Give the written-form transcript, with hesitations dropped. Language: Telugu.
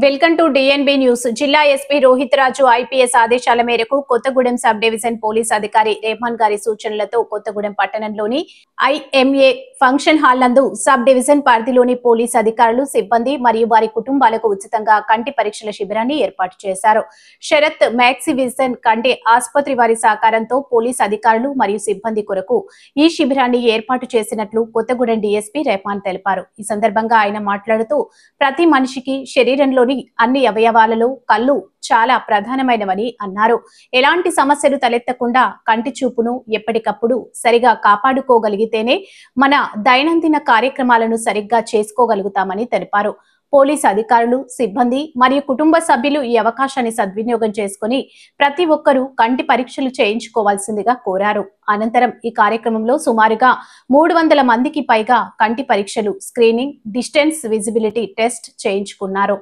Welcome to DNB news. జిల్లా ఎస్పీ రోహిత్ రాజు ఐపీఎస్ ఆదేశాల మేరకు కొత్తగూడెం సబ్ డివిజన్ పోలీస్ అధికారి రెహమాన్ గారి సూచనలతో కొత్తగూడెం పట్టణంలోని ఐఎంఏ ఫంక్షన్ హాల్ నందు సబ్ డివిజన్ పరిధిలోని పోలీస్ అధికారులు, సిబ్బంది మరియు వారి కుటుంబాలకు ఉచితంగా కంటి పరీక్షల శిబిరాన్ని ఏర్పాటు చేశారు. శరత్ మ్యాక్సివిజన్ కంటి ఆసుపత్రి వారి సహకారంతో పోలీస్ అధికారులు మరియు సిబ్బంది కొరకు ఈ శిబిరాన్ని ఏర్పాటు చేసినట్లు కొత్తగూడెం డీఎస్పీ రెహమాన్ తెలిపారు. ఈ సందర్భంగా ఆయన మాట్లాడుతూ ప్రతి మనిషికి శరీరంలోని అన్ని అవయవాలలో కళ్ళు చాలా ప్రధానమైనవని అన్నారు. ఎలాంటి సమస్యలు తలెత్తకుండా కంటి చూపును ఎప్పటికప్పుడు సరిగా కాపాడుకోగలిగితేనే మన దైనందిన కార్యక్రమాలను సరిగ్గా చేసుకోగలుగుతామని తెలిపారు. పోలీస్ అధికారులు, సిబ్బంది మరియు కుటుంబ సభ్యులు ఈ అవకాశాన్ని సద్వినియోగం చేసుకుని ప్రతి ఒక్కరూ కంటి పరీక్షలు చేయించుకోవాల్సిందిగా కోరారు. అనంతరం ఈ కార్యక్రమంలో సుమారుగా 300 మందికి పైగా కంటి పరీక్షలు, స్క్రీనింగ్, డిస్టెన్స్ విజిబిలిటీ టెస్ట్ చేయించుకున్నారు.